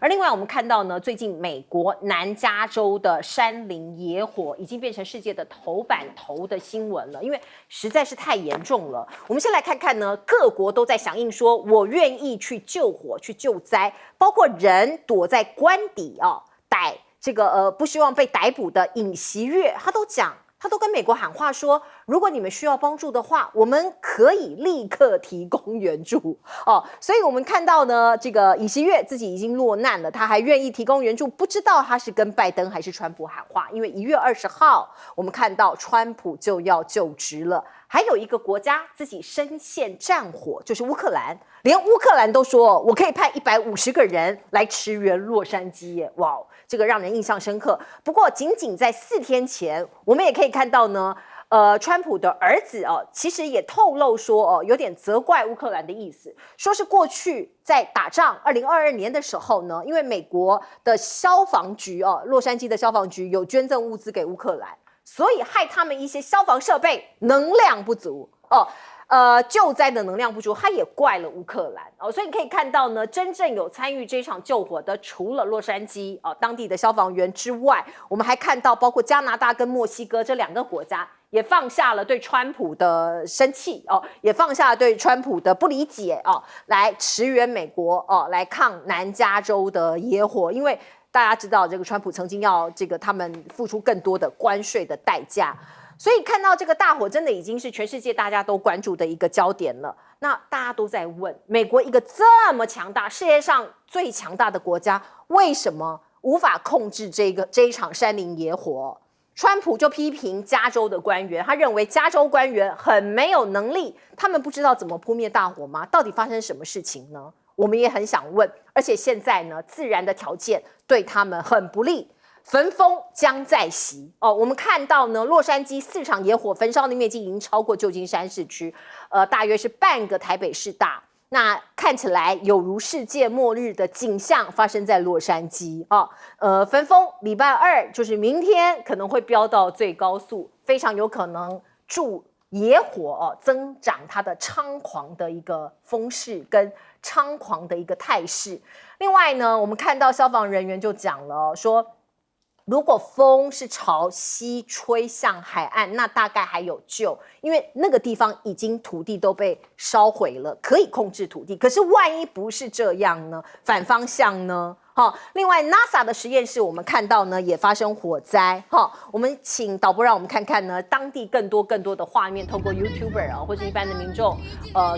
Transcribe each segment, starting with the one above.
而另外我们看到呢，最近美国南加州的山林野火已经变成世界的头版头的新闻了，因为实在是太严重了。我们先来看看呢，各国都在响应说，我愿意去救火、去救灾，包括人躲在官邸不希望被逮捕的尹锡悦，他都跟美国喊话说，如果你们需要帮助的话，我们可以立刻提供援助哦。所以我们看到呢，这个尹锡悦自己已经落难了，他还愿意提供援助，不知道他是跟拜登还是川普喊话，因为1月20号我们看到川普就要就职了。还有一个国家自己深陷战火，就是乌克兰，连乌克兰都说我可以派150个人来驰援洛杉矶耶，哇，这个让人印象深刻。不过仅仅在4天前，我们也可以看到呢，川普的儿子其实也透露说有点责怪乌克兰的意思，说是过去在打仗2022年的时候呢，因为美国的消防局洛杉矶的消防局有捐赠物资给乌克兰。所以害他们一些消防设备能量不足救灾的能量不足，他也怪了乌克兰所以你可以看到呢，真正有参与这场救火的，除了洛杉矶当地的消防员之外，我们还看到包括加拿大跟墨西哥这2个国家也放下了对川普的生气也放下了对川普的不理解来驰援美国来抗南加州的野火，因为大家知道，这个川普曾经要他们付出更多的关税的代价，所以看到这个大火，真的已经是全世界大家都关注的一个焦点了。那大家都在问，美国一个这么强大、世界上最强大的国家，为什么无法控制这一场山林野火？川普就批评加州的官员，他认为加州官员很没有能力，他们不知道怎么扑灭大火吗？到底发生什么事情呢？我们也很想问，而且现在呢，自然的条件对他们很不利，焚风将再袭我们看到呢，洛杉矶4场野火焚烧的面积已经超过旧金山市区，大约是半个台北市大。那看起来有如世界末日的景象发生在洛杉矶焚风礼拜2就是明天可能会飙到最高速，非常有可能助野火增长它的猖狂的一个风势跟猖狂的一个态势。另外呢，我们看到消防人员就讲了说，如果风是朝西吹向海岸，那大概还有救，因为那个地方已经土地都被烧毁了，可以控制土地。可是万一不是这样呢？反方向呢？另外 NASA 的实验室我们看到呢也发生火灾我们请导播让我们看看呢当地更多的画面，透过 YouTuber 或是一般的民众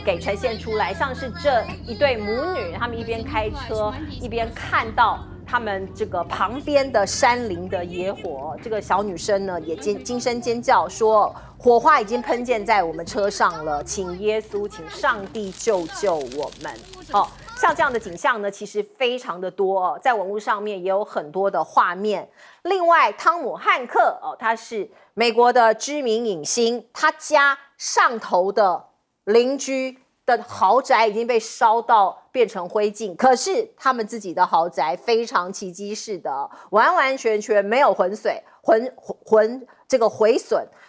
给呈现出来，像是这一对母女，他们一边开车一边看到他们这个旁边的山林的野火，这个小女生呢也惊声尖叫说，火花已经喷溅在我们车上了，请耶稣，请上帝救救我们像这样的景象呢，其实非常的多在网络上面也有很多的画面。另外，汤姆汉克他是美国的知名影星，他家上头的邻居的豪宅已经被烧到变成灰烬，可是他们自己的豪宅非常奇迹式的完完全全没有毁损，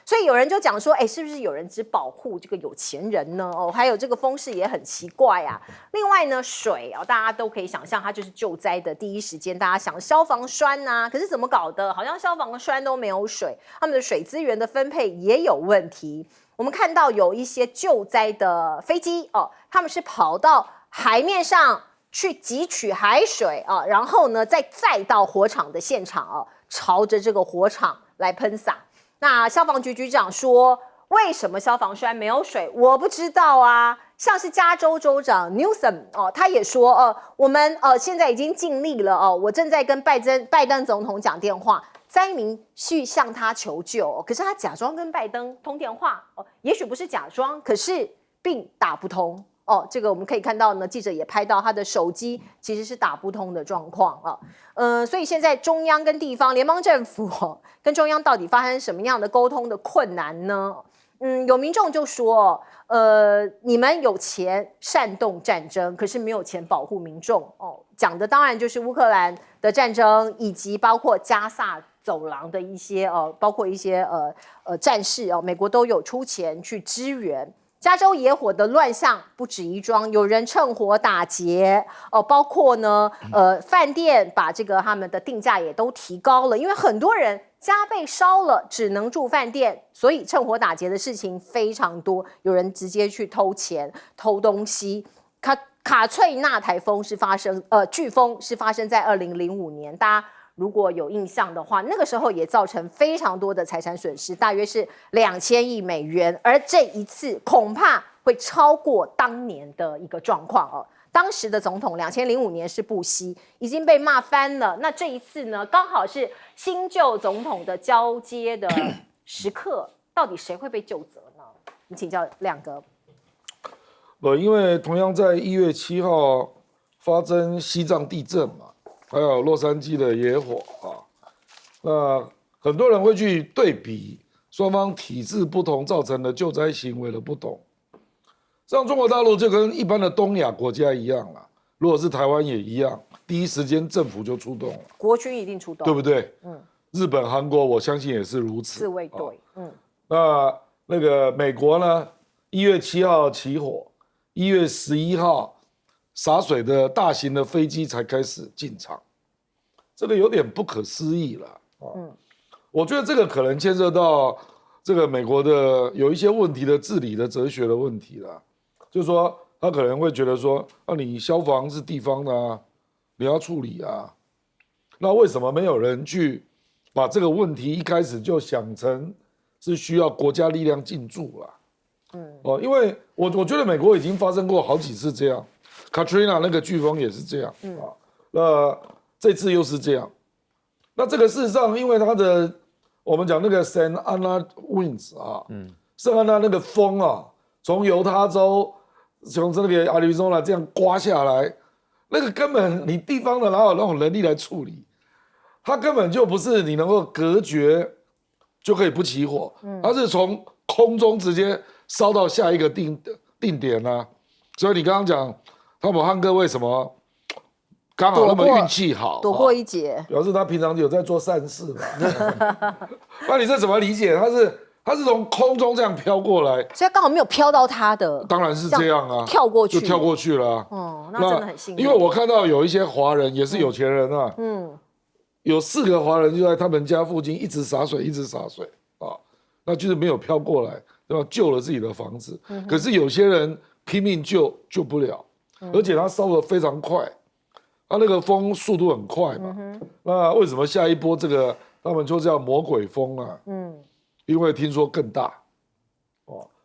所以有人就讲说，是不是有人只保护这个有钱人呢？还有这个风势也很奇怪啊。另外呢，水大家都可以想象，它就是救灾的第一时间，大家想消防栓啊，可是怎么搞的？好像消防栓都没有水，他们的水资源的分配也有问题。我们看到有一些救灾的飞机他们是跑到海面上去汲取海水然后呢再到火场的现场朝着这个火场来喷洒。那消防局局长说，为什么消防栓没有水？我不知道啊。像是加州州长 Newsom 他也说我们现在已经尽力了我正在跟拜登总统讲电话，灾民去向他求救可是他假装跟拜登通电话也许不是假装，可是并打不通这个我们可以看到呢，记者也拍到他的手机其实是打不通的状况所以现在中央跟地方联邦政府跟中央到底发生什么样的沟通的困难呢？有民众就说你们有钱煽动战争，可是没有钱保护民众讲的当然就是乌克兰的战争，以及包括加萨走廊的一些包括一些战事美国都有出钱去支援。加州野火的乱象不止一桩，有人趁火打劫哦，包括呢，饭店把这个他们的定价也都提高了，因为很多人家被烧了，只能住饭店，所以趁火打劫的事情非常多，有人直接去偷钱、偷东西。卡翠娜台风是飓风是发生在2005年，大家如果有印象的话，那个时候也造成非常多的财产损失，大约是2000亿美元，而这一次恐怕会超过当年的一个状况哦。当时的总统2005年是布希，已经被骂翻了。那这一次呢，刚好是新旧总统的交接的时刻，到底谁会被究责呢？我们请教亮哥。因为同样在1月7号发生西藏地震嘛，还有洛杉矶的野火啊，那很多人会去对比双方体制不同造成的救灾行为的不同。像中国大陆就跟一般的东亚国家一样啦，如果是台湾也一样，第一时间政府就出动了，国军一定出动，对不对？日本、韩国我相信也是如此。自卫队，那个美国呢，1月7号起火，1月11号洒水的大型的飞机才开始进场，这个有点不可思议了。我觉得这个可能牵涉到这个美国的有一些问题的治理的哲学的问题了。就是说，他可能会觉得说，你消防是地方的啊，你要处理啊，那为什么没有人去把这个问题一开始就想成是需要国家力量进驻了？因为我觉得美国已经发生过好几次这样 ，Katrina 那个飓风也是这样那这次又是这样。那这个事实上，因为它的我们讲那个 San Ana Winds 圣安娜那个风从犹他州从这个亚利桑那这样刮下来，那个根本你地方的哪有那种能力来处理？它根本就不是你能够隔绝就可以不起火，它是从空中直接烧到下一个定点啊。所以你刚刚讲汤姆汉克为什么刚好那么运气好，躲过一劫，表示他平常有在做善事嘛。那你这怎么理解？他是从空中这样飘过来，所以刚好没有飘到他的，当然是这样啊，跳过去就跳过去了。那真的很幸运。因为我看到有一些华人也是有钱人啊，有4个华人就在他们家附近一直洒水，一直洒水那就是没有飘过来，对吧？救了自己的房子。可是有些人拼命救不了，而且他烧得非常快，他那个风速度很快嘛。那为什么下一波这个他们就叫魔鬼风啊？因为听说更大，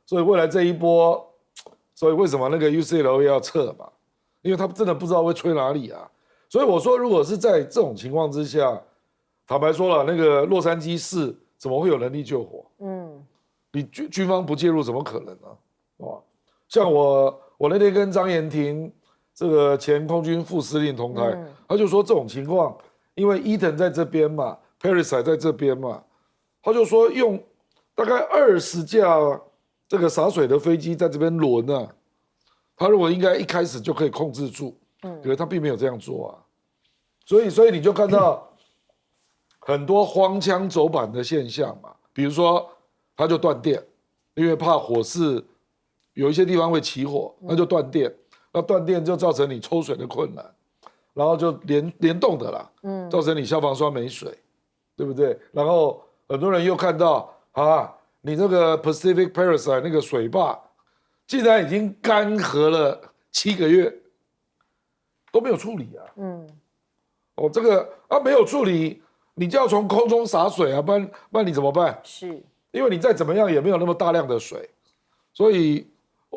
所以未来这一波，所以为什么那个 UCLA 要撤嘛？因为他真的不知道会吹哪里啊。所以我说，如果是在这种情况之下，坦白说了，那个洛杉矶市怎么会有能力救火？你军方不介入怎么可能呢？像我那天跟张延廷这个前空军副司令同台，他就说这种情况，因为伊藤在这边嘛 ，Paris 在这边嘛，他就说用大概20架这个洒水的飞机在这边轮啊，他认为应该一开始就可以控制住，可是他并没有这样做啊，所以你就看到很多荒腔走板的现象嘛，比如说他就断电，因为怕火势有一些地方会起火，那就断电，那断电就造成你抽水的困难，然后就联动的啦，造成你消防栓没水，对不对？然后很多人又看到你这个 Pacific Palisades 那个水坝，竟然已经干涸了7个月，都没有处理啊。这个没有处理，你就要从空中洒水啊，不然你怎么办？是，因为你再怎么样也没有那么大量的水，所以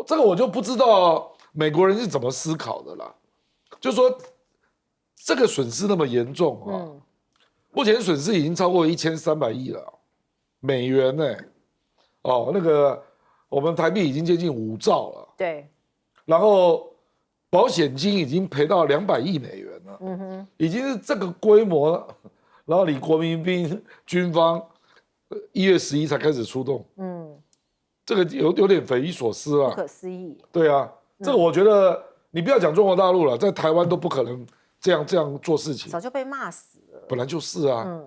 这个我就不知道美国人是怎么思考的啦。就说这个损失那么严重目前损失已经超过1300亿了美元呢。那个我们台币已经接近5兆了。对。然后保险金已经赔到200亿美元了。已经是这个规模了。然后你国民兵军方1月11才开始出动。这个有点匪夷所思啊。不可思议。对啊，这个我觉得你不要讲中国大陆了，在台湾都不可能这样做事情。早就被骂死了。本来就是啊。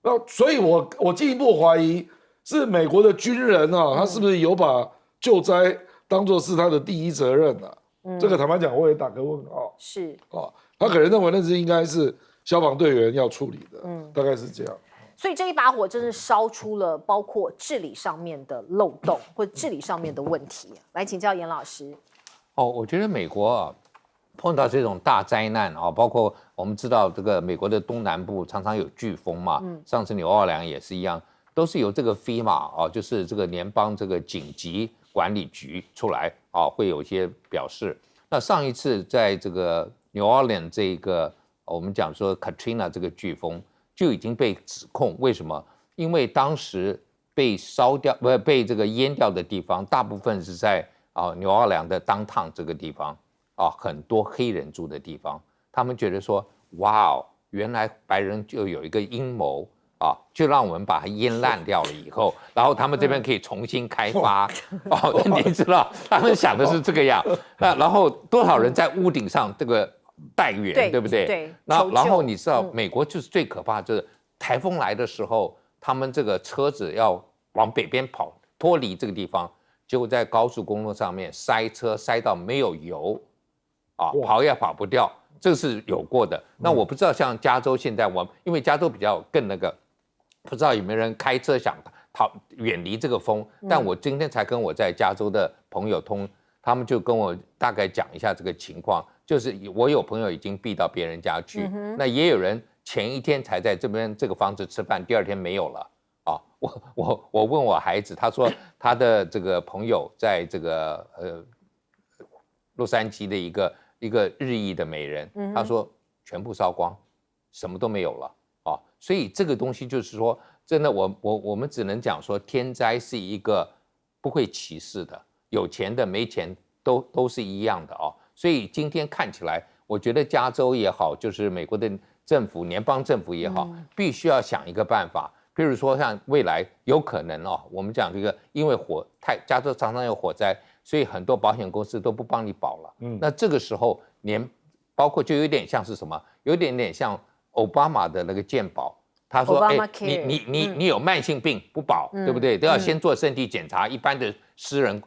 那所以我进一步怀疑是美国的军人他是不是有把救灾当作是他的第一责任啊。这个坦白讲，我也打个问号。是啊，他可能认为那是应该是消防队员要处理的，大概是这样。所以这一把火真是烧出了包括治理上面的漏洞或治理上面的问题。来请教严老师。我觉得美国啊碰到这种大灾难啊，包括我们知道这个美国的东南部常常有飓风嘛，上次纽奥良也是一样，都是由这个 FEMA 啊，就是这个联邦这个紧急管理局出来啊，会有一些表示。那上一次在这个 New Orleans 这个我们讲说 Katrina 这个飓风就已经被指控，为什么？因为当时被烧掉被这个淹掉的地方，大部分是在New Orleans 的 downtown 这个地方很多黑人住的地方，他们觉得说，哇哦，原来白人就有一个阴谋。就让我们把它淹烂掉了以后，然后他们这边可以重新开发。你知道，他们想的是这个样。那然后多少人在屋顶上这个待援，对不对？对。然后你知道，美国就是最可怕，就是台风来的时候，他们这个车子要往北边跑，脱离这个地方，结果在高速公路上面塞车，塞到没有油，跑也跑不掉，这是有过的。那我不知道像加州现在因为加州比较更那个。不知道有没有人开车想远离这个风，但我今天才跟我在加州的朋友通，他们就跟我大概讲一下这个情况，就是我有朋友已经避到别人家去，那也有人前一天才在这边这个房子吃饭，第二天没有了我问我孩子，他说他的这个朋友在这个洛杉矶的一个日裔的美人，他说全部烧光，什么都没有了。所以这个东西就是说，真的，我们只能讲说，天灾是一个不会歧视的，有钱的没钱都是一样的所以今天看起来，我觉得加州也好，就是美国的政府、联邦政府也好，必须要想一个办法，比如说像未来有可能我们讲这个，因为加州常常有火灾，所以很多保险公司都不帮你保了。那这个时候包括就有点像是什么，有点像。奥巴马的那个健保，他说：“你有慢性病不保，对不对？都要先做身体检查。一般的私人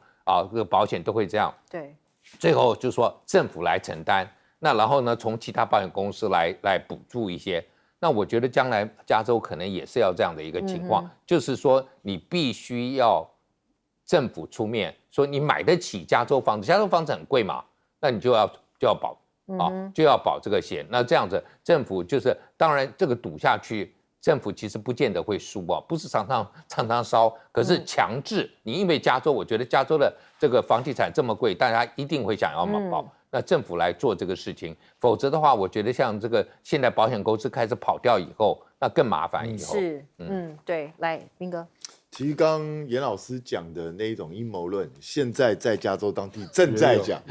这个保险都会这样。对，最后就说政府来承担，那然后呢，从其他保险公司来补助一些。那我觉得将来加州可能也是要这样的一个情况，就是说你必须要政府出面，说你买得起加州房子，加州房子很贵嘛，那你就要保。”就要保这个险，那这样子政府就是当然这个赌下去，政府其实不见得会输不是常常烧，可是强制你，因为加州，我觉得加州的这个房地产这么贵，大家一定会想要保，那政府来做这个事情，否则的话，我觉得像这个现在保险公司开始跑掉以后，那更麻烦以后。是，对，来斌哥。其实刚严老师讲的那一种阴谋论，现在在加州当地正在讲，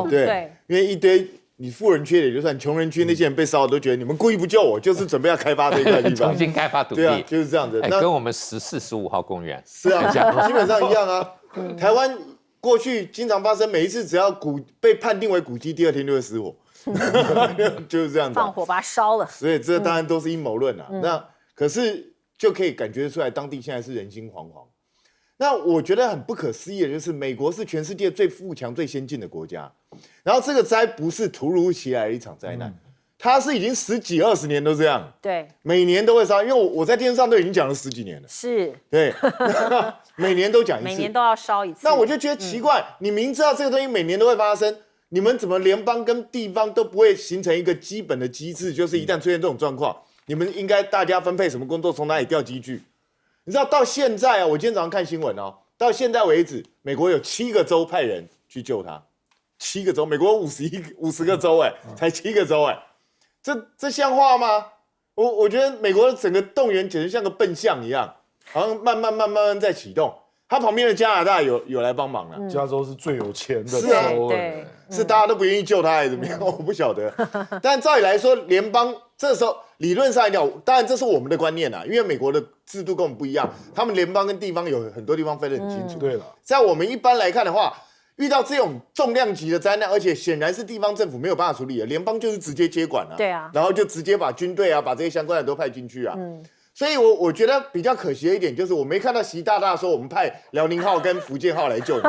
对，因为一堆。你富人区也就算，穷人区那些人被烧，都觉得你们故意不救我，就是准备要开发这一块地方，重新开发土地，对就是这样子。跟我们14、15号公园是啊，基本上一样啊。台湾过去经常发生，每一次只要被判定为古迹，第二天就会失火，就是这样子。放火把它烧了。所以这当然都是阴谋论啊。那可是就可以感觉出来，当地现在是人心惶惶。那我觉得很不可思议的就是，美国是全世界最富强、最先进的国家，然后这个灾不是突如其来的一场灾难，它是已经10几20年都这样，对，每年都会烧，因为我在电视上都已经讲了10几年了，是，对，每年都讲一次，每年都要烧一次。那我就觉得奇怪，你明知道这个东西每年都会发生，你们怎么联邦跟地方都不会形成一个基本的机制，就是一旦出现这种状况，你们应该大家分配什么工作，从哪里调机具？你知道到现在我今天早上看新闻到现在为止，美国有7个州派人去救他，7个州，美国50个州才7个州这像话吗？我觉得美国的整个动员简直像个笨象一样，好像慢慢在启动。他旁边的加拿大有来帮忙了，加州是最有钱的州，对，是大家都不愿意救他还是怎么样？我不晓得。但照理来说，联邦这时候理论上讲，当然这是我们的观念因为美国的制度跟我们不一样，他们联邦跟地方有很多地方分得很清楚。对了，在我们一般来看的话，遇到这种重量级的灾难，而且显然是地方政府没有办法处理的，联邦就是直接接管对啊，然后就直接把军队把这些相关的都派进去所以我觉得比较可惜的一点就是，我没看到习大大说我们派辽宁号跟福建号来救你。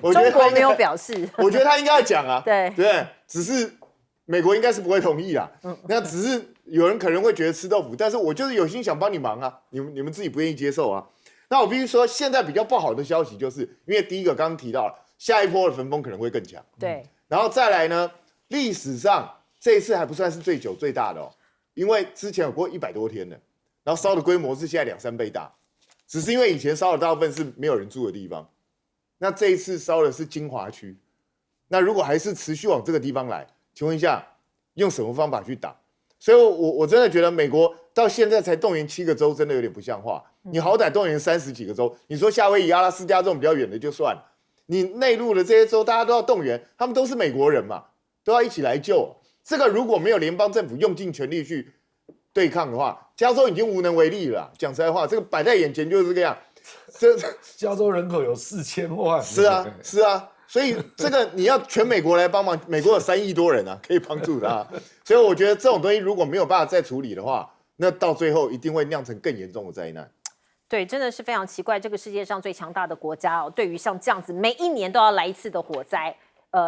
我觉得中国没有表示，我觉得他应该要讲啊，对对，只是美国应该是不会同意啦。那只是有人可能会觉得吃豆腐，但是我就是有心想帮你忙啊，你们自己不愿意接受啊。那我必须说，现在比较不好的消息就是，因为第一个刚刚提到了，下一波的焚风可能会更强。对，然后再来呢，历史上这一次还不算是最久最大的哦。因为之前有过100多天的，然后烧的规模是现在2、3倍大，只是因为以前烧的大部分是没有人住的地方，那这一次烧的是精华区，那如果还是持续往这个地方来，请问一下，用什么方法去打？所以我真的觉得美国到现在才动员7个州，真的有点不像话。你好歹动员30几个州，你说夏威夷、阿拉斯加这种比较远的就算了，你内陆的这些州大家都要动员，他们都是美国人嘛，都要一起来救。这个如果没有联邦政府用尽全力去对抗的话，加州已经无能为力了。讲实在话，这个摆在眼前就是这个样。加州人口有4000万。是啊，是啊，所以这个你要全美国来帮忙，美国有3亿多人啊，可以帮助他。所以我觉得这种东西如果没有办法再处理的话，那到最后一定会酿成更严重的灾难。对，真的是非常奇怪，这个世界上最强大的国家对于像这样子每一年都要来一次的火灾。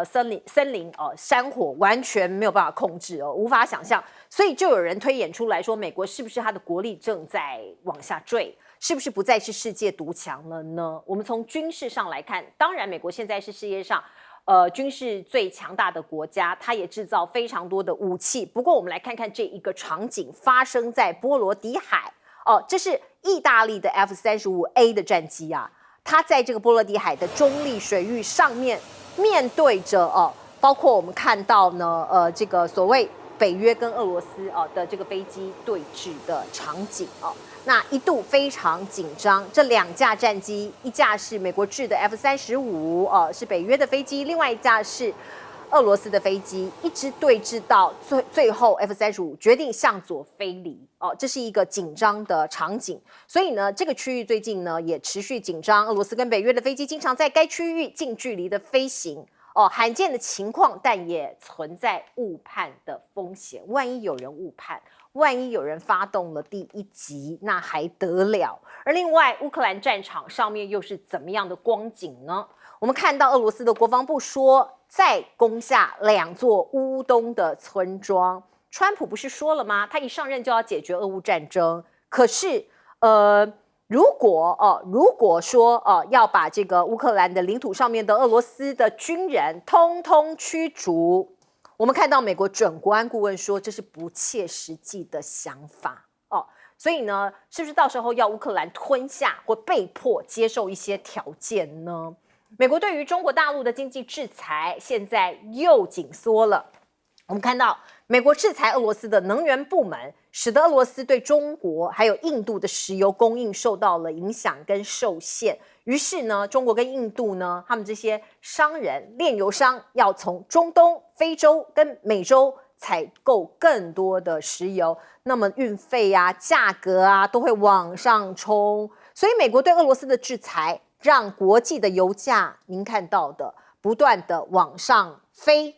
森林山火完全没有办法控制无法想象，所以就有人推演出来说，美国是不是它的国力正在往下坠，是不是不再是世界独强了呢？我们从军事上来看，当然美国现在是世界上军事最强大的国家，它也制造非常多的武器。不过我们来看看这一个场景发生在波罗的海这是意大利的 F-35A 的战机啊，它在这个波罗的海的中立水域上面。面对着包括我们看到呢，这个所谓北约跟俄罗斯的这个飞机对峙的场景那一度非常紧张。这2架战机，一架是美国制的 F-35是北约的飞机，另外一架是俄罗斯的飞机，一直对峙到最后 F-35决定向左飞离这是一个紧张的场景。所以呢，这个区域最近呢也持续紧张，俄罗斯跟北约的飞机经常在该区域近距离的飞行罕见的情况，但也存在误判的风险。万一有人误判，万一有人发动了第1击，那还得了？而另外，乌克兰战场上面又是怎么样的光景呢？我们看到俄罗斯的国防部说，再攻下2座乌东的村庄。川普不是说了吗？他一上任就要解决俄乌战争。可是，如果说要把这个乌克兰的领土上面的俄罗斯的军人通通驱逐，我们看到美国准国安顾问说这是不切实际的想法所以呢，是不是到时候要乌克兰吞下或被迫接受一些条件呢？美国对于中国大陆的经济制裁现在又紧缩了。我们看到美国制裁俄罗斯的能源部门，使得俄罗斯对中国还有印度的石油供应受到了影响跟受限。于是呢，中国跟印度呢，他们这些商人、炼油商要从中东、非洲跟美洲采购更多的石油，那么运费啊、价格啊都会往上冲。所以美国对俄罗斯的制裁，让国际的油价您看到的不断的往上飞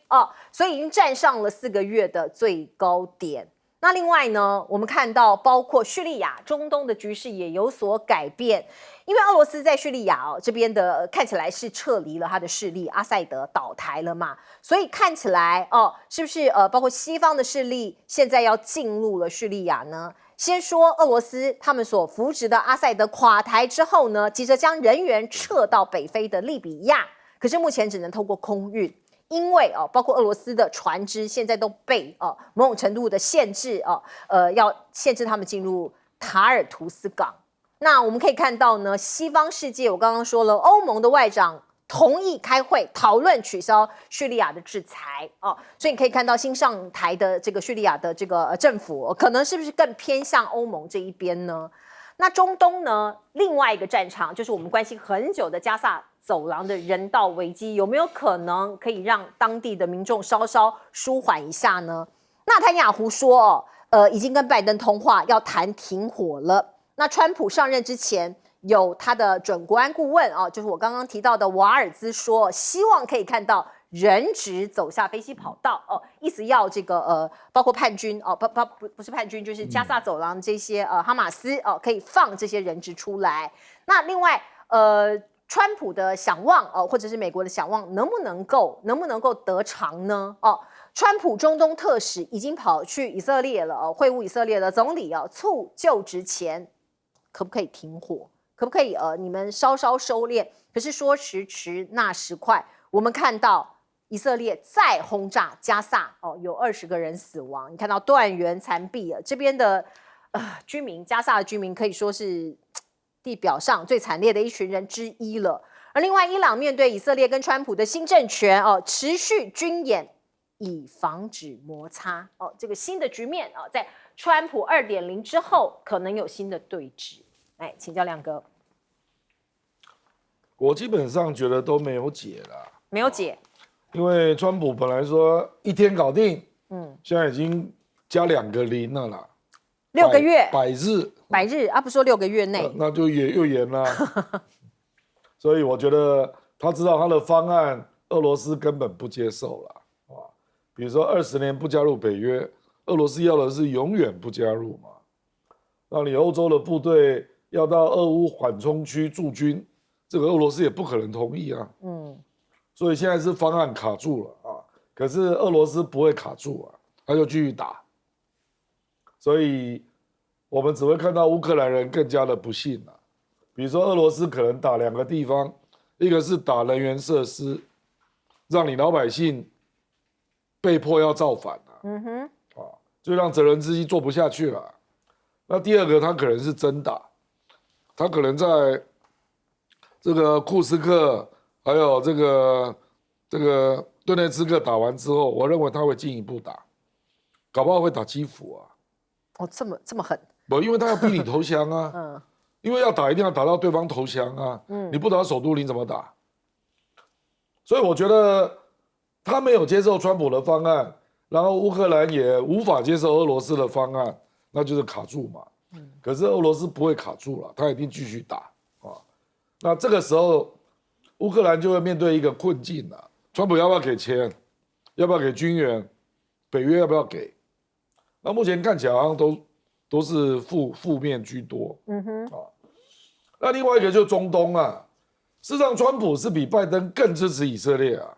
所以已经站上了4个月的最高点。那另外呢，我们看到包括叙利亚、中东的局势也有所改变，因为俄罗斯在叙利亚这边的看起来是撤离了他的势力，阿塞德倒台了嘛，所以看起来是不是包括西方的势力现在要进入了叙利亚呢？先说俄罗斯他们所扶植的阿塞德垮台之后呢，急着将人员撤到北非的利比亚，可是目前只能透过空运。因为包括俄罗斯的船只现在都被某种程度的限制要限制他们进入塔尔图斯港。那我们可以看到呢，西方世界我刚刚说了，欧盟的外长同意开会讨论取消叙利亚的制裁所以你可以看到新上台的这个叙利亚的这个政府可能是不是更偏向欧盟这一边呢？那中东呢，另外一个战场就是我们关心很久的加萨走廊的人道危机，有没有可能可以让当地的民众稍稍舒缓一下呢？纳坦雅胡说已经跟拜登通话，要谈停火了。那川普上任之前，有他的准国安顾问就是我刚刚提到的瓦尔兹说，希望可以看到人质走下飞机跑道哦，意思要这个包括叛军哦，不是叛军，就是加萨走廊这些哈马斯哦，可以放这些人质出来。那另外川普的想望哦，或者是美国的想望，能不能够得偿呢？哦。川普中东特使已经跑去以色列了哦，会晤以色列的总理哦，促就职前可不可以停火？可不可以你们稍稍收敛？可是说时迟那时快，我们看到以色列再轰炸加萨哦，有20个人死亡，你看到断垣残壁了。这边的居民，加萨的居民可以说是地表上最惨烈的一群人之一了。而另外，伊朗面对以色列跟川普的新政权哦，持续军演。以防止摩擦哦，这个新的局面哦，在川普2.0之后，可能有新的对峙。哎，请教亮哥，我基本上觉得都没有解啦，没有解，因为川普本来说1天搞定，现在已经加2个0了啦，6个月，100日啊，不说6个月内，那就又延了，所以我觉得他知道他的方案，俄罗斯根本不接受了。比如说20年不加入北约，俄罗斯要的是永远不加入嘛。那你欧洲的部队要到俄乌缓冲区驻军，这个俄罗斯也不可能同意啊。所以现在是方案卡住了啊。可是俄罗斯不会卡住啊，他就继续打。所以我们只会看到乌克兰人更加的不幸啊。比如说俄罗斯可能打2个地方，一个是打能源设施，让你老百姓被迫要造反就让泽连斯基做不下去了。那第2个，他可能是真打，他可能在这个库斯克还有这个顿涅茨克打完之后，我认为他会进一步打，搞不好会打基辅啊。哦，这么狠？不，因为他要逼你投降啊。因为要打一定要打到对方投降啊。你不打首都你怎么打？所以我觉得。他没有接受川普的方案，然后乌克兰也无法接受俄罗斯的方案，那就是卡住嘛。可是俄罗斯不会卡住了，他一定继续打啊。那这个时候，乌克兰就会面对一个困境了。川普要不要给钱？要不要给军援？北约要不要给？那目前看起来好像都是负面居多。那另外一个就是中东啊，事实上川普是比拜登更支持以色列啊。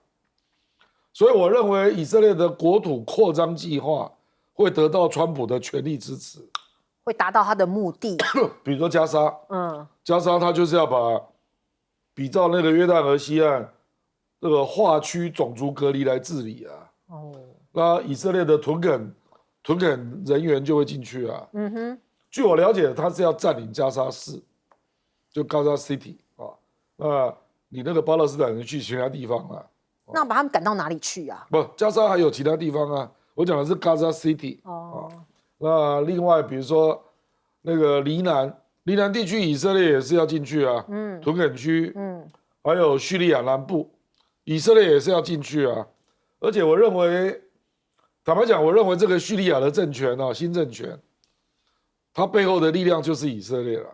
所以我认为以色列的国土扩张计划会得到川普的全力支持，会达到他的目的。比如说加沙，加沙他就是要把比照那个约旦河西岸这个划区种族隔离来治理啊。那以色列的屯垦人员就会进去啊。据我了解，他是要占领加沙市，就加沙 City 啊。那你那个巴勒斯坦人去其他地方啊。那把他们赶到哪里去啊？不，加沙还有其他地方啊。我讲的是 Gaza City 那另外比如说那个黎南地区，以色列也是要进去啊。屯垦区，还有叙利亚南部，以色列也是要进去啊。而且我认为，坦白讲，我认为这个叙利亚的政权新政权，它背后的力量就是以色列了。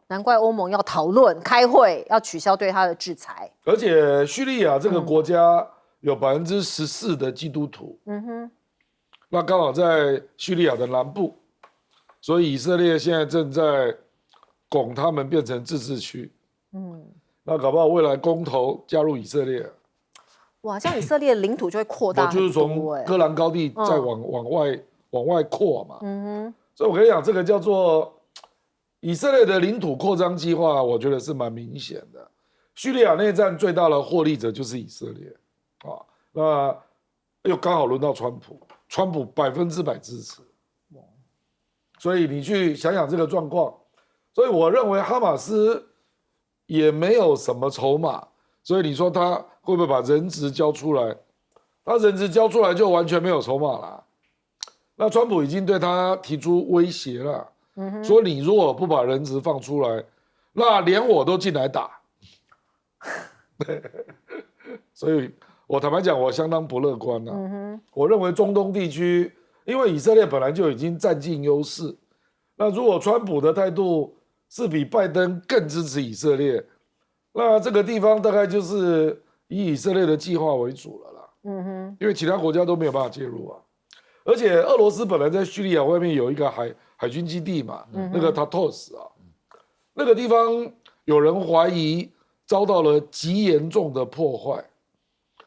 难怪欧盟要讨论开会，要取消对他的制裁。而且叙利亚这个国家有14%的基督徒，那刚好在叙利亚的南部，所以以色列现在正在拱他们变成自治区。那搞不好未来公投加入以色列，哇，这样以色列的领土就会扩大很多。就是从戈兰高地再往外扩嘛。所以我跟你讲，这个叫做。以色列的领土扩张计划，我觉得是蛮明显的。叙利亚内战最大的获利者就是以色列，那又刚好轮到川普100%支持，所以你去想想这个状况。所以我认为哈马斯也没有什么筹码，所以你说他会不会把人质交出来？他人质交出来就完全没有筹码了。那川普已经对他提出威胁了。说你如果不把人质放出来，那连我都进来打。所以我坦白讲，我相当不乐观了。我认为中东地区，因为以色列本来就已经占尽优势，那如果川普的态度是比拜登更支持以色列，那这个地方大概就是以以色列的计划为主了啦。因为其他国家都没有办法介入啊。而且俄罗斯本来在叙利亚外面有一个海军基地嘛，那个 Tartus 啊，那个地方有人怀疑遭到了极严重的破坏，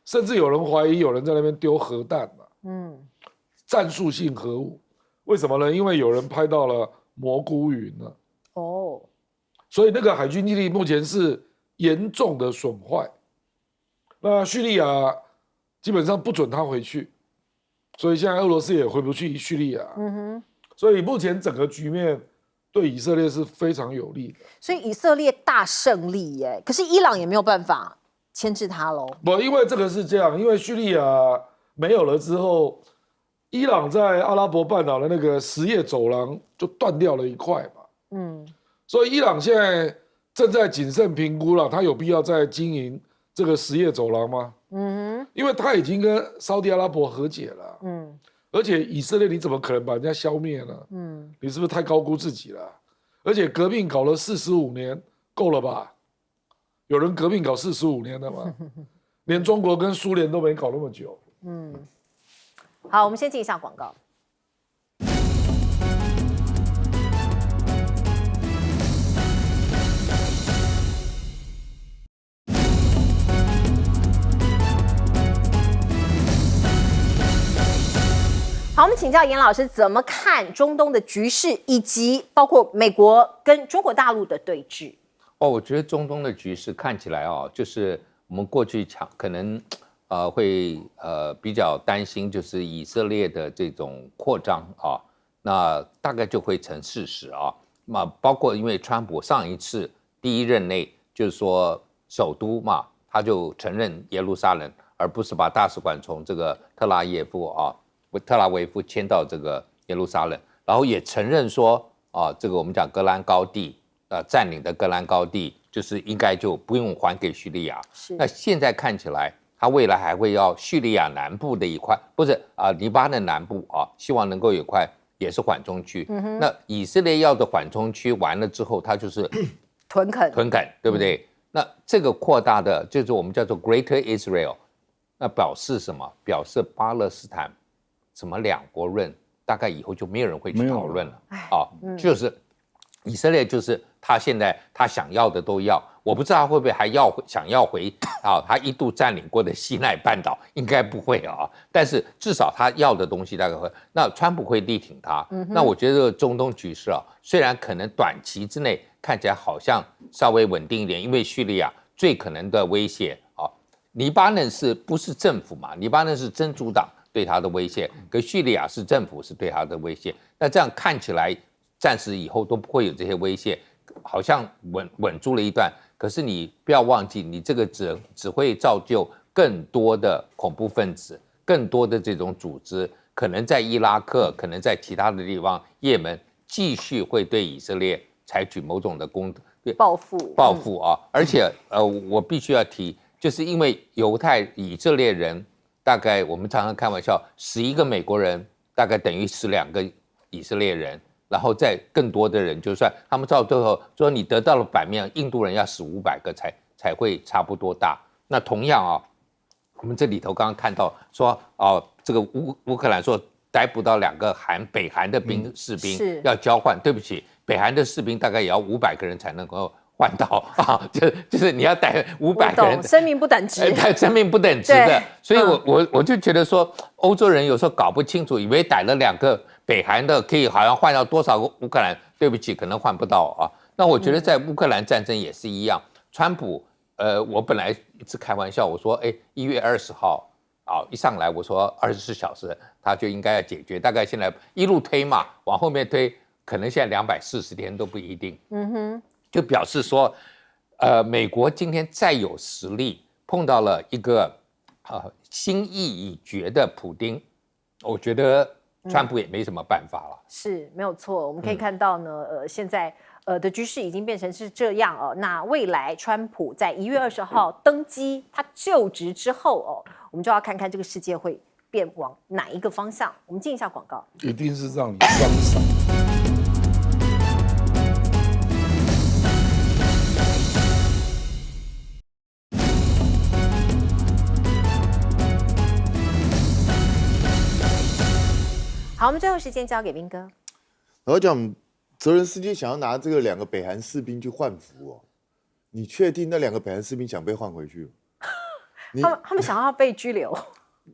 甚至有人怀疑有人在那边丢核弹嘛，战术性核物。为什么呢？因为有人拍到了蘑菇云了。哦，所以那个海军基地目前是严重的损坏。那叙利亚基本上不准他回去，所以现在俄罗斯也回不去叙利亚。所以目前整个局面对以色列是非常有利的。所以以色列大胜利耶，可是伊朗也没有办法牵制他喽。不，因为这个是这样，因为叙利亚没有了之后，伊朗在阿拉伯半岛的那个什叶走廊就断掉了一块嘛。所以伊朗现在正在谨慎评估了，他有必要再经营这个什叶走廊吗？因为他已经跟沙特阿拉伯和解了。而且以色列你怎么可能把人家消灭呢？你是不是太高估自己了？而且革命搞了45年，够了吧？有人革命搞45年的吗？连中国跟苏联都没搞那么久。好，我们先进一下广告。好，我们请教严老师怎么看中东的局势，以及包括美国跟中国大陆的对峙。我觉得中东的局势看起来就是我们过去可能会比较担心，就是以色列的这种扩张那大概就会成事实啊。那包括因为川普上一次第一任内就是说首都嘛，他就承认耶路撒冷，而不是把大使馆从这个特拉维夫迁到这个耶路撒冷，然后也承认说这个我们讲戈兰高地占领的戈兰高地就是应该就不用还给叙利亚。那现在看起来，他未来还会要叙利亚南部的一块，不是黎巴嫩南部希望能够有一块也是缓冲区。那以色列要的缓冲区完了之后，它就是屯垦，对不对？那这个扩大的就是我们叫做 Greater Israel， 那表示什么？表示巴勒斯坦什么两国论，大概以后就没有人会去讨论了就是以色列就是他现在他想要的都要，我不知道他会不会还想要回他一度占领过的西奈半岛，应该不会但是至少他要的东西大概会，那川普会力挺他。那我觉得中东局势虽然可能短期之内看起来好像稍微稳定一点，因为叙利亚最可能的威胁黎巴嫩是不是政府嘛？黎巴嫩是真主党对他的威胁，可叙利亚是政府是对他的威胁。那这样看起来，暂时以后都不会有这些威胁，好像稳住了一段。可是你不要忘记，你这个只会造就更多的恐怖分子，更多的这种组织，可能在伊拉克，可能在其他的地方，也门继续会对以色列采取某种的报复而且我必须要提，就是因为以色列人。大概我们常常开玩笑，11个美国人大概等于12个以色列人，然后再更多的人，就算他们到最后说你得到了版面，印度人要死500个才会差不多大。那同样我们这里头刚刚看到说这个乌克兰说逮捕到2个北韩的士兵要交换，对不起，北韩的士兵大概也要500个人才能够换到就是你要带500个人，生命不等值，生命不等值的。所以我就觉得说，欧洲人有时候搞不清楚，以为逮了2个北韩的可以好像换到多少个乌克兰，对不起，可能换不到那我觉得在乌克兰战争也是一样，川普我本来一直开玩笑，我说1月20号一上来我说24小时他就应该要解决，大概现在一路推嘛，往后面推，可能现在240天都不一定。就表示说，美国今天再有实力，碰到了一个心意已决的普丁，我觉得川普也没什么办法了。是没有错，我们可以看到呢，现在的局势已经变成是这样那未来川普在1月20号登基，他就职之后我们就要看看这个世界会变往哪一个方向。我们进一下广告，一定是让你双赏。好，我们最后时间交给斌哥。然后讲泽伦斯基想要拿这个2个北韩士兵去换俘哦，你确定那2个北韩士兵想被换回去？他们想要被拘留。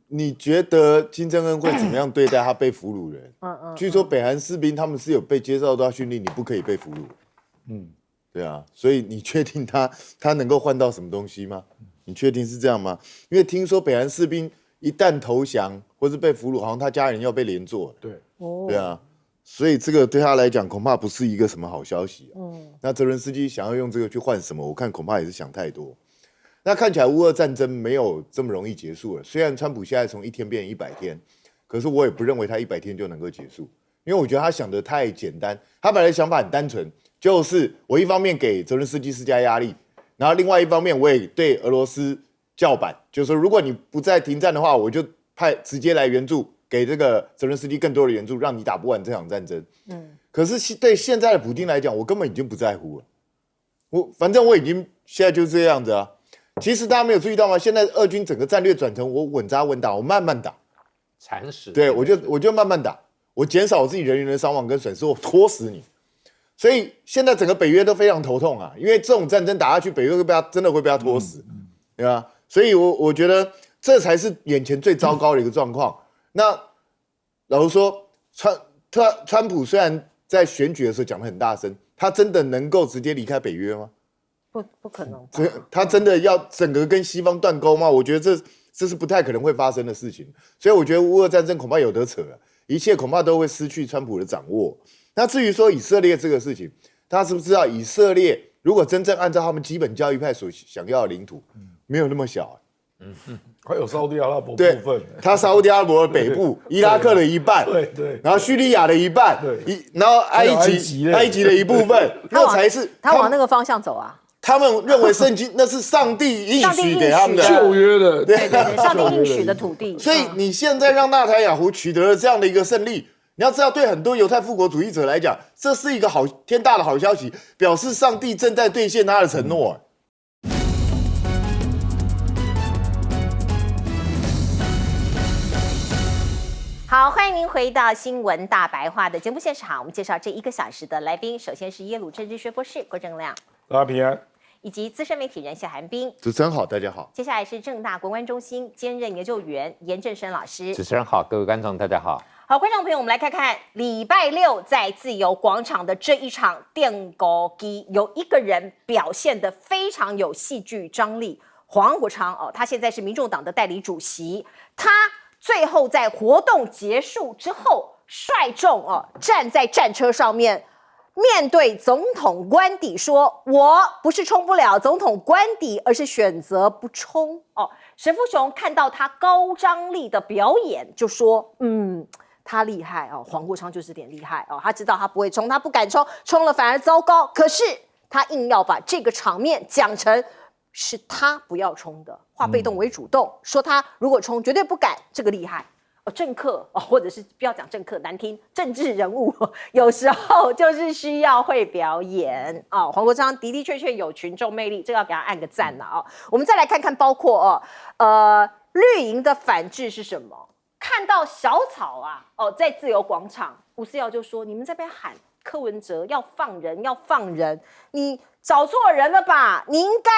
你觉得金正恩会怎么样对待他被俘虏人？据说北韩士兵他们是有被接受到训练，你不可以被俘虏。对啊，所以你确定他能够换到什么东西吗？你确定是这样吗？因为听说北韩士兵一旦投降或是被俘虏，好像他家人要被连坐。对啊，所以这个对他来讲恐怕不是一个什么好消息。那泽伦斯基想要用这个去换什么？我看恐怕也是想太多。那看起来乌俄战争没有这么容易结束了。虽然川普现在从1天变100天，可是我也不认为他100天就能够结束，因为我觉得他想得太简单。他本来想法很单纯，就是我一方面给泽伦斯基施加压力，然后另外一方面我也对俄罗斯叫板，就是说如果你不再停战的话，我就直接来援助，给这个泽伦斯基更多的援助，让你打不完这场战争。可是对现在的普丁来讲，我根本已经不在乎了。反正我已经现在就是这样子啊。其实大家没有注意到吗？现在俄军整个战略转成我稳扎稳打，我慢慢打，蚕食。对，我就慢慢打，我减少我自己人员的伤亡跟损失，我拖死你。所以现在整个北约都非常头痛啊，因为这种战争打下去，北约真的会被他拖死，对吧？所以我觉得这才是眼前最糟糕的一个状况。那老实说，川普虽然在选举的时候讲得很大声，他真的能够直接离开北约吗？不可能。他真的要整个跟西方断钩吗？我觉得这是不太可能会发生的事情。所以我觉得乌俄战争恐怕有得扯了，一切恐怕都会失去川普的掌握。那至于说以色列这个事情，大家知不知道以色列如果真正按照他们基本教义派所想要的领土，没有那么小。还有沙特阿拉伯部分，它沙特阿拉伯的北部，伊拉克的一半，对，然后叙利亚的一半，然后埃及的一部分，那才是他往那个方向走啊。他们认为圣经那是上帝应许给他们的旧约的，对，上帝应许的土地。所以你现在让纳坦雅胡取得了这样的一个胜利，你要知道，对很多犹太复国主义者来讲，这是一个天大的好消息，表示上帝正在兑现他的承诺。好，欢迎您回到新闻大白话的节目现场。我们介绍这1个小时的来宾，首先是耶鲁政治学博士郭正亮，大家平安，以及资深媒体人谢寒冰。主持人好，大家好。接下来是政大国关中心兼任研究员严正生老师。主持人好，各位观众大家好。好，观众朋友，我们来看看礼拜六在自由广场的这一场电鼓机，有一个人表现得非常有戏剧张力。黄国昌他现在是民众党的代理主席，他最后在活动结束之后，率众站在战车上面，面对总统官邸说：“我不是冲不了总统官邸，而是选择不冲。”沈富雄看到他高张力的表演，就说：“他厉害黄国昌就是点厉害他知道他不会冲，他不敢冲，冲了反而糟糕。可是他硬要把这个场面讲成是他不要冲的，化被动为主动，说他如果冲绝对不敢，这个厉害。政客或者是不要讲政客难听，政治人物有时候就是需要会表演黄国昌的确有群众魅力，这个要给他按个赞了我们再来看看，包括绿营的反制是什么？看到小草在自由广场，吴思瑶就说：“你们在那边喊柯文哲要放人，要放人，你找错人了吧？你应该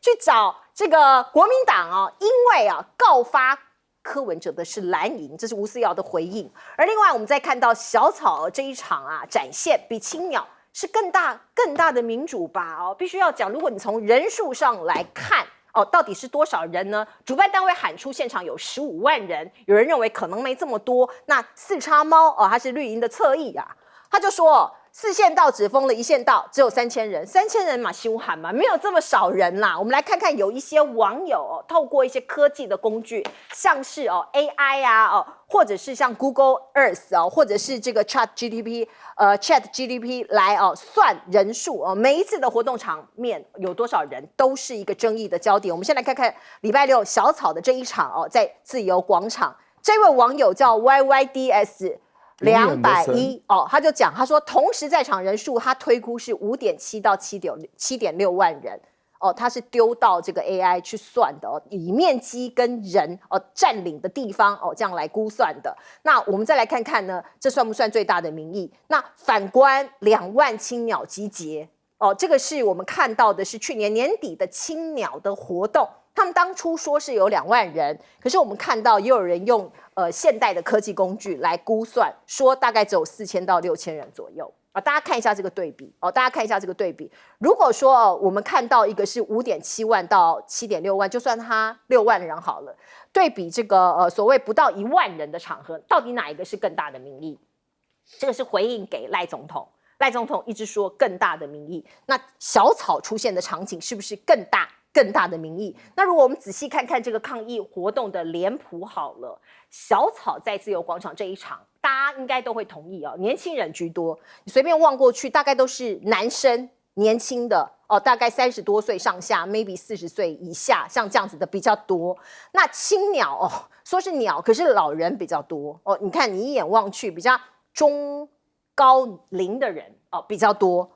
去找这个国民党因为告发柯文哲的是蓝营，这是吴思瑶的回应。而另外，我们再看到小草这一场展现比青鸟是更大的民主吧必须要讲，如果你从人数上来看。”到底是多少人呢？主办单位喊出现场有15万人，有人认为可能没这么多。那四叉猫他是绿营的侧翼他就说4线道只封了1线道，只有3000人，3000人嘛凶悍嘛，没有这么少人啦。我们来看看，有一些网友透过一些科技的工具，像是AI 或者是像 Google Earth 或者是这个 Chat GDP 来算人数每一次的活动场面有多少人，都是一个争议的焦点。我们先来看看礼拜六小草的这一场在自由广场，这位网友叫 YYDS210他就讲，他说同时在场人数他推估是5.7到7.6万人它是丢到这个 AI 去算的以面积跟人占领的地方这样来估算的。那我们再来看看呢，这算不算最大的民意？那反观2万青鸟集结这个是我们看到的是去年年底的青鸟的活动。他们当初说是有2万人，可是我们看到也有人用现代的科技工具来估算，说大概只有4000到6000人左右大家看一下这个对比大家看一下这个对比。如果说我们看到一个是5.7万到7.6万，就算他6万人好了，对比这个所谓不到1万人的场合，到底哪一个是更大的民意？这个是回应给赖总统。赖总统一直说更大的民意，那小草出现的场景是不是更大的民意？那如果我们仔细看看这个抗议活动的脸谱好了，小草在自由广场这一场，大家应该都会同意年轻人居多。你随便望过去，大概都是男生，年轻的大概30多岁上下 ，maybe 40岁以下，像这样子的比较多。那青鸟说是鸟，可是老人比较多你看你一眼望去，比较中高龄的人比较多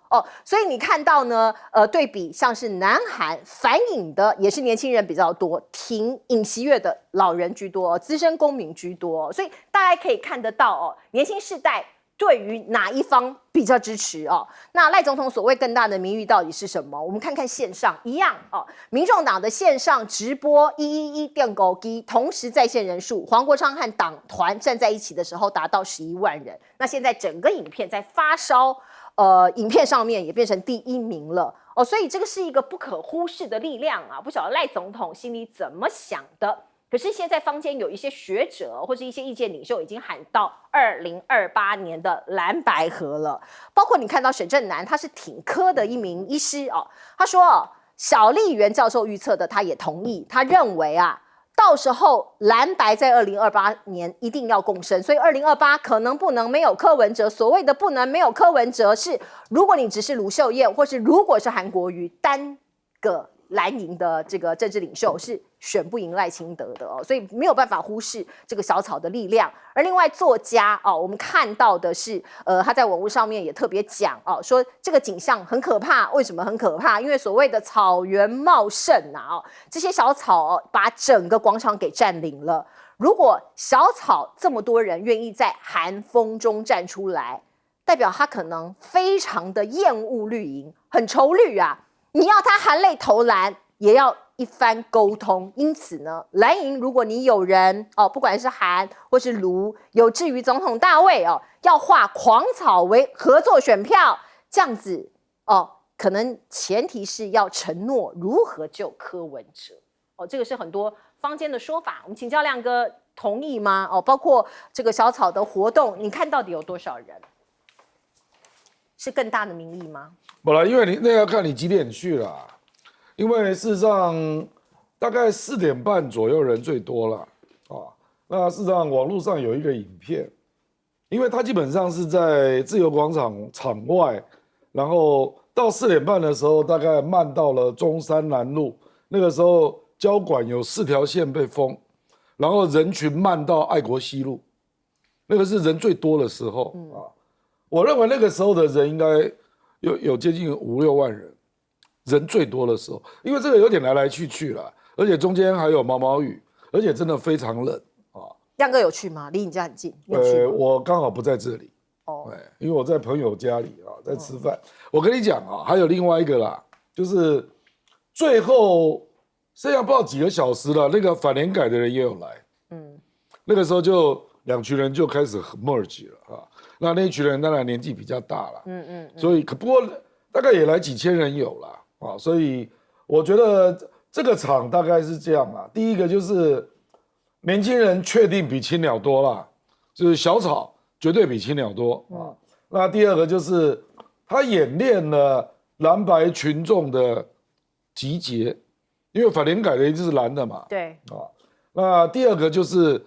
所以你看到呢对比像是南韩反影的也是年轻人比较多，挺尹锡悦的老人居多资深公民居多所以大家可以看得到年轻世代对于哪一方比较支持那赖总统所谓更大的民意到底是什么？我们看看线上一样民众党的线上直播111电狗机同时在线人数，黄国昌和党团站在一起的时候达到11万人。那现在整个影片在发烧影片上面也变成第1名了所以这个是一个不可忽视的力量不晓得赖总统心里怎么想的。可是现在坊间有一些学者或是一些意见领袖已经喊到2028年的蓝白合了，包括你看到沈正南，他是挺科的一名医师他说小笠原教授预测的，他也同意，他认为到时候蓝白在2028年一定要共生，所以2028可能不能没有柯文哲。所谓的不能没有柯文哲是，如果你只是卢秀燕，或是如果是韩国瑜单个蓝营的这个政治领袖是选不赢赖清德的所以没有办法忽视这个小草的力量。而另外作家我们看到的是他在网络上面也特别讲说这个景象很可怕。为什么很可怕？因为所谓的草原茂盛这些小草把整个广场给占领了。如果小草这么多人愿意在寒风中站出来，代表他可能非常的厌恶绿营，很愁绿你要他含泪投蓝，也要一番沟通。因此呢，蓝营如果你有人不管是韩或是卢，有志于总统大位要化狂草为合作选票，这样子可能前提是要承诺如何救柯文哲这个是很多坊间的说法。我们请教亮哥同意吗？包括这个小草的活动，你看到底有多少人？是更大的民意吗？不啦，因为你那要看你几点去啦。因为事实上大概4点半左右人最多了那事实上网络上有一个影片，因为它基本上是在自由广场场外，然后到4点半的时候，大概慢到了中山南路，那个时候交管有4条线被封，然后人群慢到爱国西路，那个是人最多的时候我认为那个时候的人应该有接近5、6万人，人最多的时候，因为这个有点来来去去啦，而且中间还有毛毛雨，而且真的非常冷亮哥有去吗？离你家很近，你有去吗？我刚好不在这里因为我在朋友家里在吃饭。我跟你讲还有另外一个啦，就是最后剩下不知道几个小时了，那个反联改的人也有来，那个时候就2群人就开始 merge 了那一群人当然年纪比较大了，所以不过大概也来几千人有了所以我觉得这个场大概是这样啦。第一个就是年轻人确定比青鸟多啦，就是小草绝对比青鸟多那第二个就是他演练了蓝白群众的集结，因为反联改的一定是蓝的嘛，对那第二个就是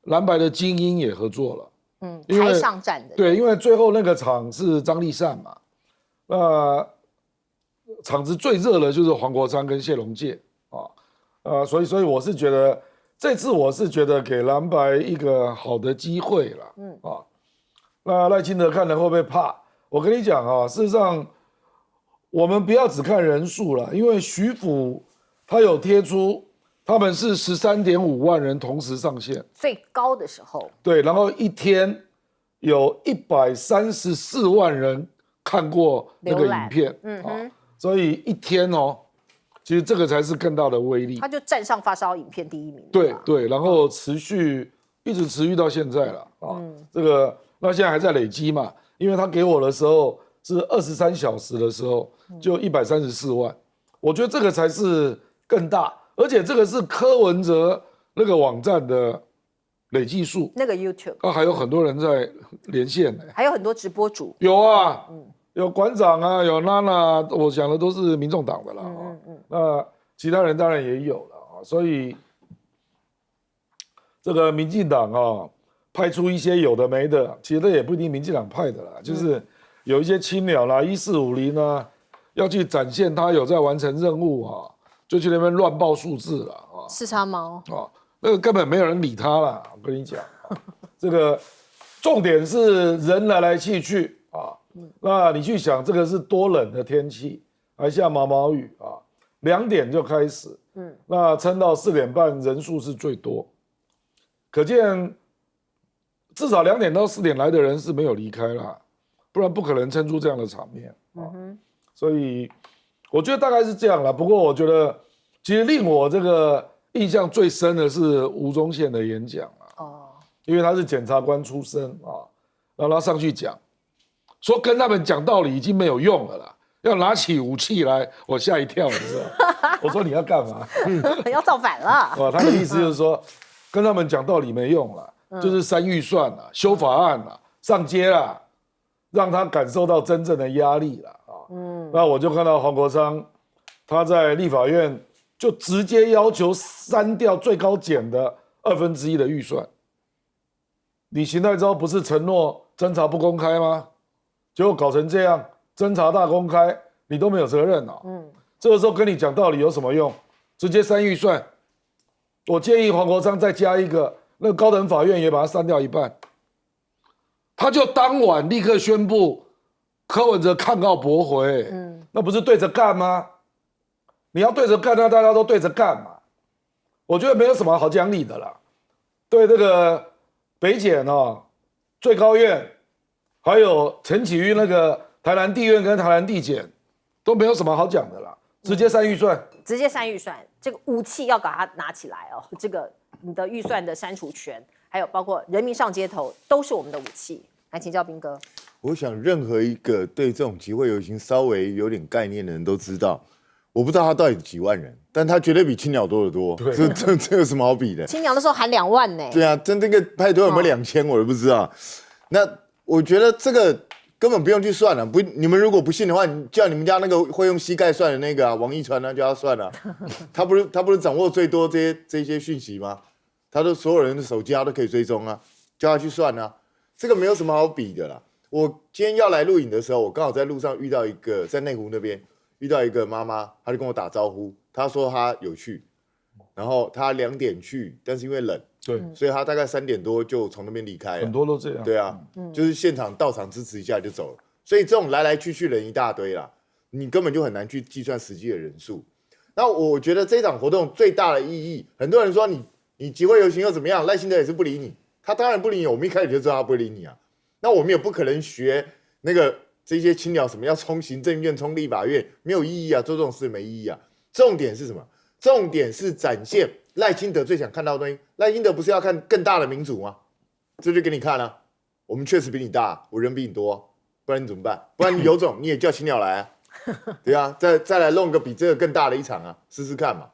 蓝白的精英也合作了。台上站的对，因为最后那个场是张立善嘛，场子最热的就是黄国昌跟谢龙介所以我是觉得这次我是觉得给蓝白一个好的机会了那赖清德看了会不会怕？我跟你讲事实上我们不要只看人数了，因为徐府他有贴出他们是13.5万人同时上线，最高的时候，对，然后一天有134万人看过那个影片，所以一天哦，其实这个才是更大的威力。他就站上发烧影片第1名。对对，然后一直持续到现在了啊。这个那现在还在累积嘛，因为他给我的时候是23小时的时候就134万，我觉得这个才是更大，而且这个是柯文哲那个网站的累计数，那个 YouTube 啊，还有很多人在连线呢，还有很多直播主，有啊，有馆长啊，有娜娜，我想的都是民众党的啦，那其他人当然也有了啊，所以这个民进党啊，派出一些有的没的，其实也不一定民进党派的啦，就是有一些青鸟啦、1450啊，要去展现他有在完成任务啊，就去那边乱报数字了啊，四叉猫那个根本没有人理他啦，我跟你讲，这个重点是人来来去去啊，那你去想，这个是多冷的天气，还下毛毛雨啊，2点就开始，那撑到4点半，人数是最多，可见至少2点到4点来的人是没有离开啦，不然不可能撑出这样的场面啊。所以我觉得大概是这样啦。不过我觉得其实令我这个印象最深的是吴宗宪的演讲啊，因为他是检察官出身啊，然后他上去讲，说跟他们讲道理已经没有用了啦，要拿起武器来，我吓一跳，你知道？我说你要干嘛？要造反了。他的意思就是说，跟他们讲道理没用了，就是删预算了、修法案了、上街了，让他感受到真正的压力了啊。那我就看到黄国昌他在立法院就直接要求删掉最高检的1/2的预算。你邢太昭不是承诺侦查不公开吗？结果搞成这样，侦查大公开，你都没有责任啊。这个时候跟你讲道理有什么用？直接删预算。我建议黄国昌再加一个，那个高等法院也把它删掉一半。他就当晚立刻宣布柯文哲抗告驳回，那不是对着干吗？你要对着干，那大家都对着干嘛？我觉得没有什么好讲理的啦。对这个北检啊、最高院，还有陈启瑜那个台南地院跟台南地检，都没有什么好讲的啦，直接删预算，直接删预算，这个武器要把它拿起来哦。这个你的预算的删除权，还有包括人民上街头，都是我们的武器。来请教彬哥。我想任何一个对这种集会游行稍微有点概念的人都知道，我不知道他到底几万人，但他绝对比青鸟多得多。这有什么好比的？青鸟的时候喊2万呢。对啊，这个派对有没有2000，我都不知道。那我觉得这个根本不用去算了。不，你们如果不信的话，你叫你们家那个会用膝盖算的那个啊，王一川就要算了。他不是掌握最多这些讯息吗？他的所有人的手机他都可以追踪啊，叫他去算啊。这个没有什么好比的啦。我今天要来录影的时候，我刚好在路上遇到一个，在内湖那边遇到一个妈妈，她就跟我打招呼，她说她有去，然后她2点去，但是因为冷，对，所以她大概3点多就从那边离开了。很多都这样。对啊，就是现场到场支持一下就走了。所以这种来来去去人一大堆啦，你根本就很难去计算实际的人数。那我觉得这场活动最大的意义，很多人说你集会游行又怎么样？赖清德也是不理你。他当然不理你，我们一开始就知道他不会理你啊。那我们也不可能学那个这些青鸟什么要冲行政院、冲立法院，没有意义啊，做这种事没意义啊。重点是什么？重点是展现赖清德最想看到的东西。赖清德不是要看更大的民主吗？这就给你看啊，我们确实比你大，我人比你多，不然你怎么办？不然你有种你也叫青鸟来啊，对啊，再来弄个比这个更大的一场啊，试试看嘛。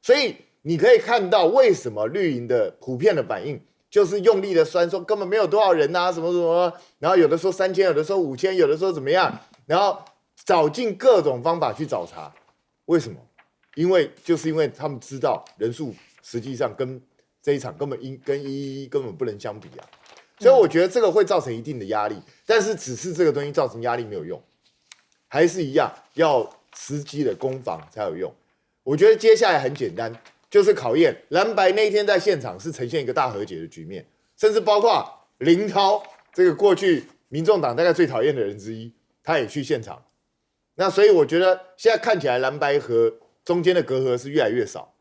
所以你可以看到为什么绿营的普遍的反应。就是用力的酸，说根本没有多少人啊，什么什么，然后有的说3000，有的说5000，有的说怎么样，然后找尽各种方法去找茬。为什么？因为他们知道人数实际上跟这一场根本跟111根本不能相比啊，所以我觉得这个会造成一定的压力，但是只是这个东西造成压力没有用，还是一样要实际的攻防才有用。我觉得接下来很简单。就是考验蓝白那一天在现场是呈现一个大和解的局面，甚至包括林涛这个过去民众党大概最讨厌的人之一，他也去现场，那所以我觉得现在看起来蓝白合中间的隔阂是越来越少。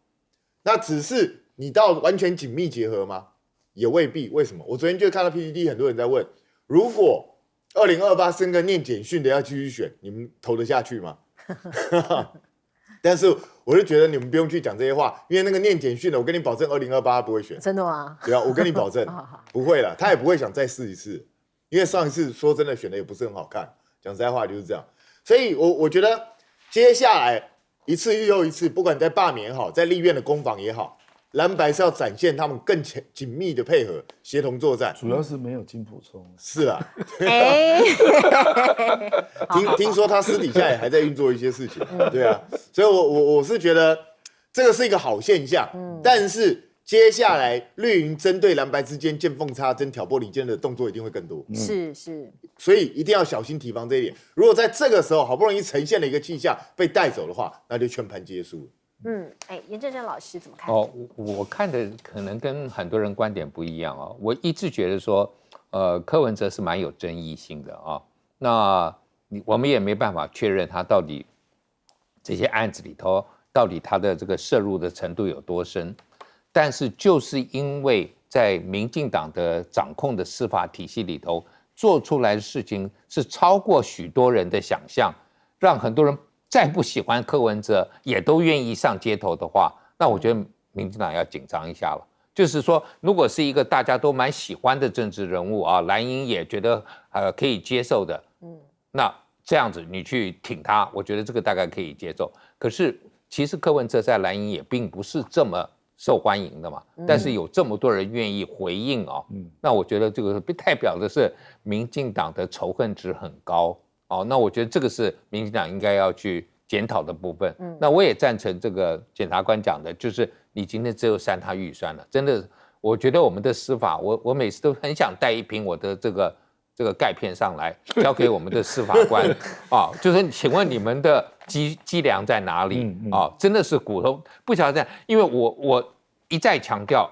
那只是你到完全紧密结合吗？也未必。为什么？我昨天就看到 PTT 很多人在问，如果2028升个念简讯的要继续选，你们投得下去吗？但是我就觉得你们不用去讲这些话，因为那个念简讯的，我跟你保证2028不会选。真的吗？对啊，我跟你保证不会了，他也不会想再试一次，因为上一次说真的选的也不是很好看，讲实在话就是这样。所以我觉得接下来一次又一次，不管在罢免也好，在立院的攻防也好，蓝白是要展现他们更紧密的配合、协同作战。主要是没有金溥聪。是啊，哎，听说他私底下也还在运作一些事情，对啊，所以我是觉得这个是一个好现象，但是接下来绿营针对蓝白之间见缝插针、挑拨离间的动作一定会更多，是，所以一定要小心提防这一点。如果在这个时候好不容易呈现了一个气象被带走的话，那就全盘皆输。严正声老师怎么看？我看的可能跟很多人观点不一样哦。我一直觉得说，柯文哲是蛮有争议性的啊。那我们也没办法确认他到底这些案子里头到底他的这个涉入的程度有多深。但是就是因为在民进党的掌控的司法体系里头做出来的事情是超过许多人的想象，让很多人再不喜欢柯文哲也都愿意上街头的话，那我觉得民进党要紧张一下了。就是说，如果是一个大家都蛮喜欢的政治人物啊，蓝营也觉得可以接受的，那这样子你去挺他，我觉得这个大概可以接受。可是其实柯文哲在蓝营也并不是这么受欢迎的嘛，但是有这么多人愿意回应哦，那我觉得这个代表的是民进党的仇恨值很高哦，那我觉得这个是民进党应该要去检讨的部分。那我也赞成这个检察官讲的，就是你今天只有删他预算了，真的，我觉得我们的司法，我每次都很想带一瓶我的这个钙片上来，交给我们的司法官啊，就是请问你们的脊梁在哪里啊？真的是骨头不晓得这样，因为我一再强调，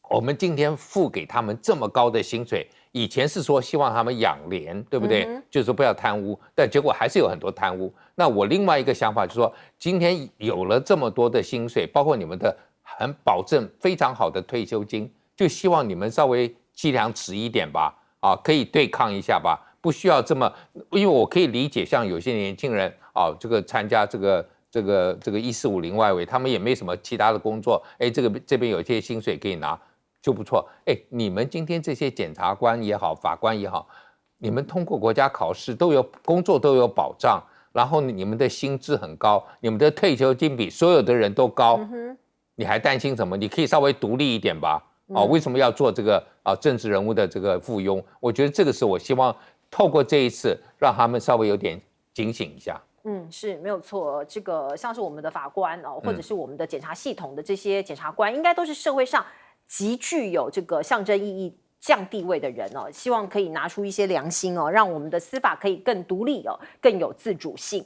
我们今天付给他们这么高的薪水，以前是说希望他们养廉，对不对？就是说不要贪污，但结果还是有很多贪污。那我另外一个想法就是说，今天有了这么多的薪水，包括你们的很保证非常好的退休金，就希望你们稍微脊梁直一点吧。啊，可以对抗一下吧，不需要这么，因为我可以理解，像有些年轻人啊，这个参加这个1450外围，他们也没什么其他的工作，哎，这边有一些薪水可以拿就不错。哎，你们今天这些检察官也好，法官也好，你们通过国家考试都有工作都有保障，然后你们的薪资很高，你们的退休金比所有的人都高，你还担心什么？你可以稍微独立一点吧。为什么要做这个政治人物的这个附庸？我觉得这个是我希望透过这一次让他们稍微有点警醒一下。是没有错。这个像是我们的法官或者是我们的检察系统的这些检察官，应该都是社会上极具有这个象征意义、降地位的人希望可以拿出一些良心让我们的司法可以更独立更有自主性。